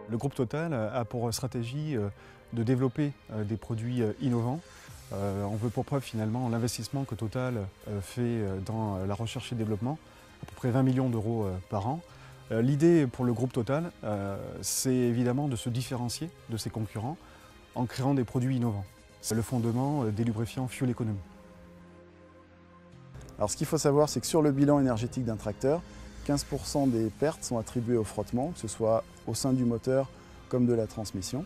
Le groupe Total a pour stratégie de développer des produits innovants. On veut pour preuve finalement l'investissement que Total fait dans la recherche et développement, à peu près 20 millions d'euros par an. L'idée pour le groupe Total, c'est évidemment de se différencier de ses concurrents en créant des produits innovants. C'est le fondement des lubrifiants Fuel Economy. Alors ce qu'il faut savoir, c'est que sur le bilan énergétique d'un tracteur, 15% des pertes sont attribuées au frottement, que ce soit au sein du moteur comme de la transmission.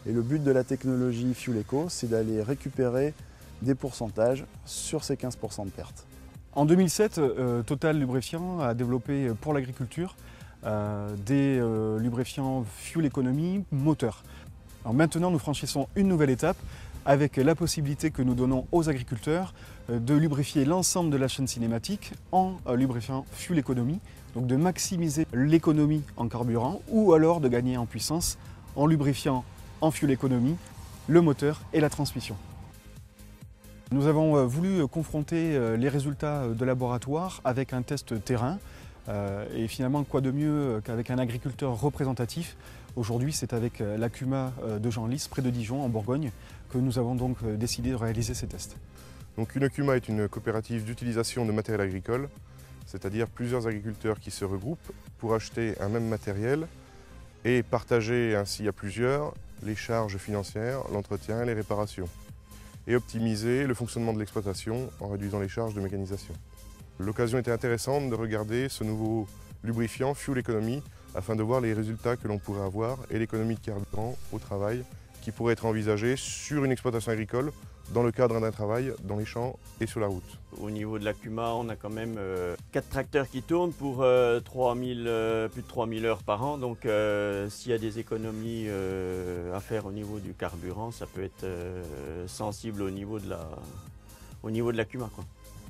Et le but de la technologie Fuel Eco, c'est d'aller récupérer des pourcentages sur ces 15% de pertes. En 2007, Total Lubrifiant a développé pour l'agriculture des lubrifiants Fuel Economy moteur. Alors maintenant, nous franchissons une nouvelle étape avec la possibilité que nous donnons aux agriculteurs de lubrifier l'ensemble de la chaîne cinématique en lubrifiant Fuel Economy, donc de maximiser l'économie en carburant ou alors de gagner en puissance en lubrifiant en Fuel Economy le moteur et la transmission. Nous avons voulu confronter les résultats de laboratoire avec un test terrain. Et finalement, quoi de mieux qu'avec un agriculteur représentatif. Aujourd'hui, c'est avec l'Acuma de Genlis, près de Dijon, en Bourgogne, que nous avons donc décidé de réaliser ces tests. Donc une Acuma est une coopérative d'utilisation de matériel agricole, c'est-à-dire plusieurs agriculteurs qui se regroupent pour acheter un même matériel et partager ainsi à plusieurs les charges financières, l'entretien et les réparations, et optimiser le fonctionnement de l'exploitation en réduisant les charges de mécanisation. L'occasion était intéressante de regarder ce nouveau lubrifiant Fuel Economy afin de voir les résultats que l'on pourrait avoir et l'économie de carburant au travail qui pourrait être envisagée sur une exploitation agricole dans le cadre d'un travail dans les champs et sur la route. Au niveau de l'Acuma, on a quand même 4 tracteurs qui tournent pour plus de 3000 heures par an. Donc s'il y a des économies à faire au niveau du carburant, ça peut être sensible au niveau de l'Acuma, quoi.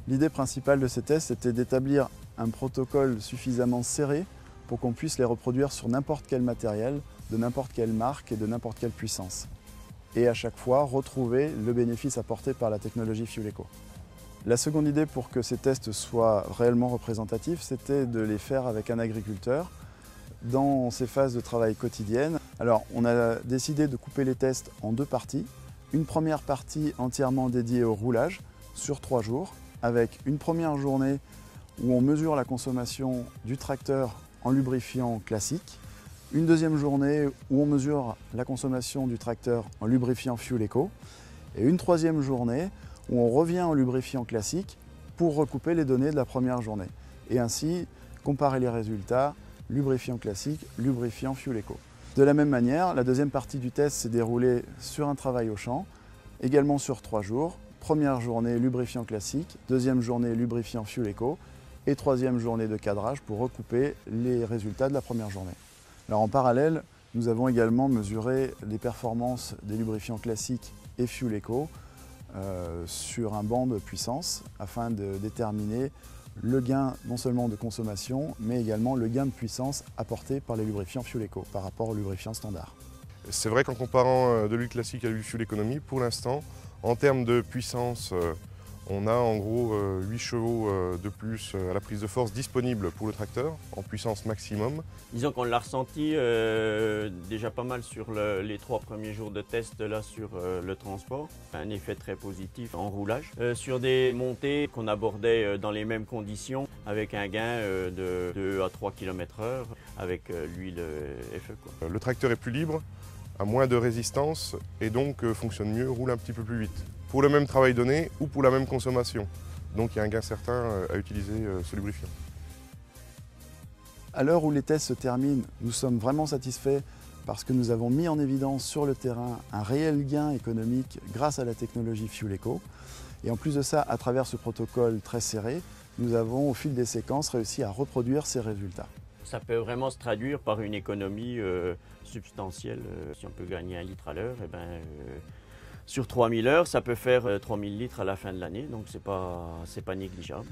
L'idée principale de ces tests était d'établir un protocole suffisamment serré pour qu'on puisse les reproduire sur n'importe quel matériel, de n'importe quelle marque et de n'importe quelle puissance. Et à chaque fois, retrouver le bénéfice apporté par la technologie Fuel Eco. La seconde idée pour que ces tests soient réellement représentatifs, c'était de les faire avec un agriculteur dans ses phases de travail quotidiennes. Alors, on a décidé de couper les tests en 2 parties. Une première partie entièrement dédiée au roulage sur 3 jours, avec une première journée où on mesure la consommation du tracteur en lubrifiant classique, une deuxième journée où on mesure la consommation du tracteur en lubrifiant Fuel Eco, et une troisième journée où on revient en lubrifiant classique pour recouper les données de la première journée, et ainsi comparer les résultats lubrifiant classique, lubrifiant Fuel Eco. De la même manière, la deuxième partie du test s'est déroulée sur un travail au champ, également sur 3 jours. Première journée lubrifiant classique, deuxième journée lubrifiant Fuel Eco et troisième journée de cadrage pour recouper les résultats de la première journée. Alors en parallèle, nous avons également mesuré les performances des lubrifiants classiques et Fuel Eco sur un banc de puissance afin de déterminer le gain non seulement de consommation mais également le gain de puissance apporté par les lubrifiants Fuel Eco par rapport aux lubrifiants standards. C'est vrai qu'en comparant de l'huile classique à l'huile Fuel Economy, pour l'instant, en termes de puissance, on a en gros 8 chevaux de plus à la prise de force disponible pour le tracteur, en puissance maximum. Disons qu'on l'a ressenti déjà pas mal sur les 3 premiers jours de test là sur le transport. Un effet très positif en roulage. Sur des montées qu'on abordait dans les mêmes conditions, avec un gain de 2 à 3 km/h avec l'huile FE, quoi. Le tracteur est plus libre, a moins de résistance et donc fonctionne mieux, roule un petit peu plus vite. Pour le même travail donné ou pour la même consommation. Donc il y a un gain certain à utiliser ce lubrifiant. À l'heure où les tests se terminent, nous sommes vraiment satisfaits parce que nous avons mis en évidence sur le terrain un réel gain économique grâce à la technologie Fuel Eco. Et en plus de ça, à travers ce protocole très serré, nous avons au fil des séquences réussi à reproduire ces résultats. Ça peut vraiment se traduire par une économie substantielle. Si on peut gagner 1 litre à l'heure, sur 3000 heures, ça peut faire 3000 litres à la fin de l'année, donc c'est pas négligeable.